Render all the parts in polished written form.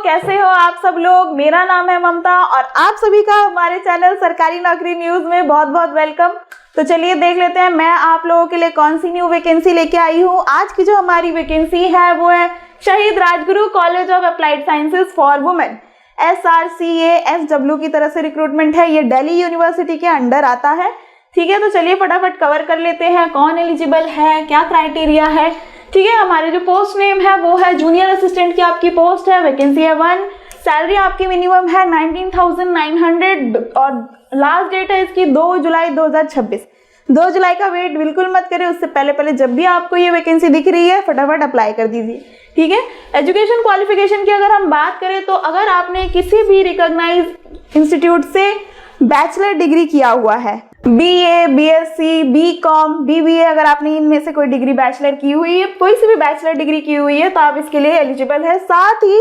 कैसे हो आप सब लोग। मेरा नाम है ममता और आप सभी का हमारे चैनल सरकारी नौकरी न्यूज में बहुत बहुत वेलकम। तो चलिए देख लेते हैं मैं आप लोगों के लिए कौन सी न्यू वैकेंसी लेके आई हूँ। आज की जो हमारी वैकेंसी है वो है शहीद Rajguru college of applied sciences for women, SRCASW की तरफ से रिक्रूटमेंट है। ये दिल्ली यूनिवर्सिटी के अंडर आता है। ठीक है, तो चलिए फटाफट कवर कर लेते हैं कौन एलिजिबल है, क्या क्राइटेरिया है। ठीक है, हमारे जो पोस्ट नेम है वो है जूनियर असिस्टेंट की आपकी पोस्ट है, वैकेंसी है 1, सैलरी आपकी मिनिमम है 19,900 और लास्ट डेट है इसकी 2 जुलाई 2026। 2 जुलाई का वेट बिल्कुल मत करें, उससे पहले जब भी आपको ये वैकेंसी दिख रही है फटाफट अप्लाई कर दीजिए। ठीक है, एजुकेशन क्वालिफिकेशन की अगर हम बात करें तो अगर आपने किसी भी रिकॉग्नाइज इंस्टीट्यूट से बैचलर डिग्री किया हुआ है, BA, BSc, BCom, BBA, अगर आपने इनमें से कोई डिग्री बैचलर की हुई है, कोई सी भी बैचलर डिग्री की हुई है तो आप इसके लिए एलिजिबल है। साथ ही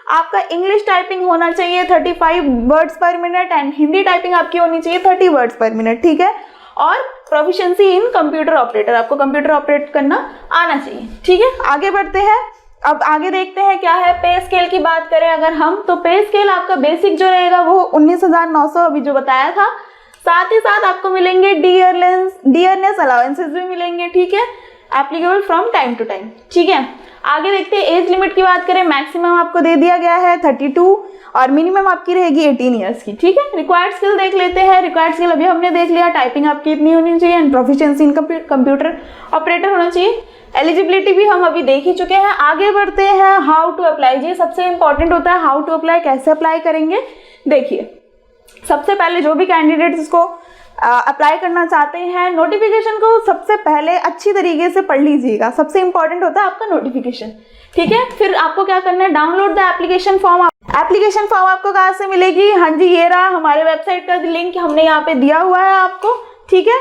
आपका इंग्लिश टाइपिंग होना चाहिए 35 वर्ड्स पर मिनट एंड हिंदी टाइपिंग आपकी होनी चाहिए 30 वर्ड्स पर मिनट। ठीक है, और प्रोफिशिएंसी इन कंप्यूटर ऑपरेटर, आपको कंप्यूटर ऑपरेट करना आना चाहिए। ठीक है, आगे बढ़ते हैं। अब आगे देखते हैं क्या है। पे स्केल की बात करें अगर हम, तो पे स्केल आपका बेसिक जो रहेगा वो 19,900 अभी जो बताया था। साथ ही साथ आपको मिलेंगे डियरनेस अलाउंसेस भी मिलेंगे। ठीक है, applicable from time to time. ठीक है, आगे देखते हैं। एज लिमिट की बात करें, मैक्सिमम आपको दे दिया गया है 32 और मिनिमम आपकी रहेगी 18 ईयर्स की। ठीक है, रिक्वायर्ड स्किल देख लेते हैं। रिक्वायर्ड स्किल अभी हमने देख लिया, टाइपिंग आपकी इतनी होनी चाहिए and proficiency in computer operator होना चाहिए। एलिजिबिलिटी भी हम अभी देख ही चुके हैं। आगे बढ़ते हैं। हाउ टू अप्लाई, ये सबसे इंपॉर्टेंट होता है। हाउ टू अप्लाई, कैसे अप्लाई करेंगे। देखिए, सबसे पहले जो भी कैंडिडेट्स इसको अप्लाई करना चाहते हैं, नोटिफिकेशन को सबसे पहले अच्छी तरीके से पढ़ लीजिएगा। सबसे इंपॉर्टेंट होता है आपका नोटिफिकेशन। ठीक है, फिर आपको क्या करना है, download the application form. Application form आपको कहाँ से मिलेगी, हाँ जी ये रहा, हमारे वेबसाइट का लिंक हमने यहाँ पे दिया हुआ है आपको। ठीक है,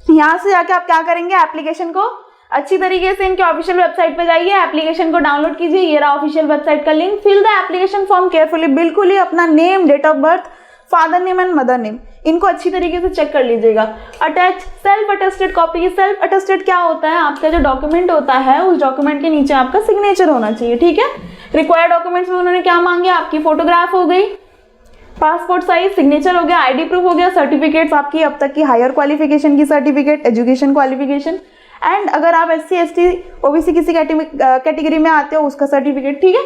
यहाँ से जाके आप क्या करेंगे, एप्लीकेशन को अच्छी तरीके से इनके ऑफिशियल वेबसाइट पे जाइए, एप्लीकेशन को डाउनलोड कीजिए। ये रहा ऑफिशियल वेबसाइट का link. Fill the application form carefully, बिल्कुल ही अपना name, date of birth, father name and mother name, इनको अच्छी तरीके से चेक कर लीजिएगा। Attach self attested copy. Self attested क्या होता है, आपका जो डॉक्यूमेंट होता है उस डॉक्यूमेंट के नीचे आपका सिग्नेचर होना चाहिए। ठीक है, रिक्वायर्ड डॉक्यूमेंट्स में उन्होंने क्या मांगे, आपकी फोटोग्राफ हो गई, पासपोर्ट साइज, सिग्नेचर हो गया, ID प्रूफ हो गया, सर्टिफिकेट्स आपकी अब तक की हायर क्वालिफिकेशन की सर्टिफिकेट, एजुकेशन क्वालिफिकेशन एंड अगर आप SC ST OBC किसी कैटेगरी में आते हो उसका सर्टिफिकेट। ठीक है,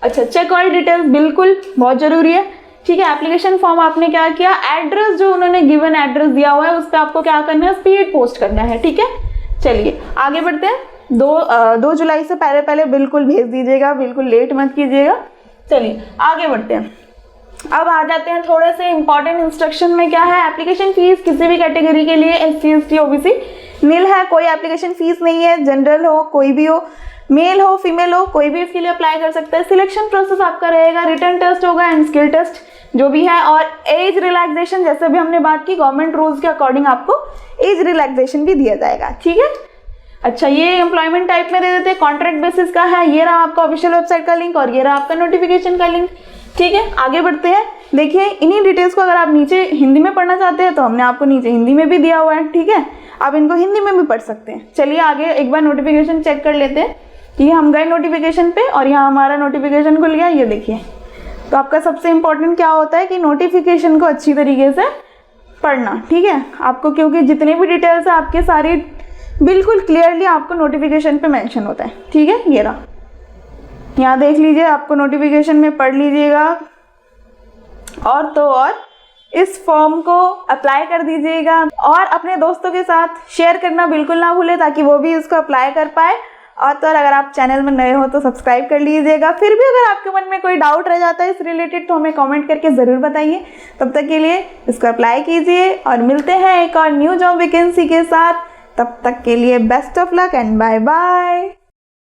अच्छा, चेक ऑल डिटेल्स, बिल्कुल बहुत जरूरी है। ठीक है, एप्लीकेशन फॉर्म आपने क्या किया, एड्रेस जो उन्होंने गिवन एड्रेस दिया हुआ है उस पर आपको क्या करना है, स्पीड पोस्ट करना है। ठीक है, चलिए आगे बढ़ते हैं। 2 जुलाई से पहले बिल्कुल भेज दीजिएगा, बिल्कुल लेट मत कीजिएगा। चलिए आगे बढ़ते हैं। अब आ जाते हैं थोड़े से इंपॉर्टेंट इंस्ट्रक्शन में। क्या है, एप्लीकेशन फीस किसी भी कैटेगरी के लिए SC ST OBC नील है, कोई एप्लीकेशन फीस नहीं है। जनरल हो, कोई भी हो, मेल हो फीमेल हो, कोई भी इसके लिए अप्लाई कर सकता है। सिलेक्शन प्रोसेस आपका रहेगा, रिटन टेस्ट होगा एंड स्किल टेस्ट जो भी है, और एज रिलैक्सेशन जैसे भी हमने बात की गवर्नमेंट रूल्स के अकॉर्डिंग आपको एज रिलैक्सेशन भी दिया जाएगा। ठीक है, अच्छा, ये एम्प्लॉयमेंट टाइप में दे देते हैं, कॉन्ट्रैक्ट बेसिस का है। ये रहा आपका ऑफिशियल वेबसाइट का लिंक और ये रहा आपका नोटिफिकेशन का लिंक। ठीक है, आगे बढ़ते हैं। देखिए, इन्हीं डिटेल्स को अगर आप नीचे हिंदी में पढ़ना चाहते हैं तो हमने आपको नीचे हिंदी में भी दिया हुआ है। ठीक है, आप इनको हिंदी में भी पढ़ सकते हैं। चलिए आगे एक बार नोटिफिकेशन चेक कर लेते हैं कि हम गए नोटिफिकेशन पे और यहाँ हमारा नोटिफिकेशन खुल गया। ये देखिए, तो आपका सबसे इंपॉर्टेंट क्या होता है कि नोटिफिकेशन को अच्छी तरीके से पढ़ना। ठीक है, आपको क्योंकि जितने भी डिटेल्स है आपके सारी बिल्कुल क्लियरली आपको नोटिफिकेशन पे मेंशन होता है। ठीक है, ये रहा, यहाँ देख लीजिए, आपको नोटिफिकेशन में पढ़ लीजिएगा और तो और इस फॉर्म को अप्लाई कर दीजिएगा और अपने दोस्तों के साथ शेयर करना बिल्कुल ना भूलें ताकि वो भी इसको अप्लाई कर पाए। और तो अगर आप चैनल में नए हो तो सब्सक्राइब कर लीजिएगा। फिर भी अगर आपके मन में कोई डाउट रह जाता है इस रिलेटेड तो हमें कमेंट करके ज़रूर बताइए। तब तक के लिए इसको अप्लाई कीजिए और मिलते हैं एक और न्यू जॉब वैकेंसी के साथ। तब तक के लिए best of luck and bye bye.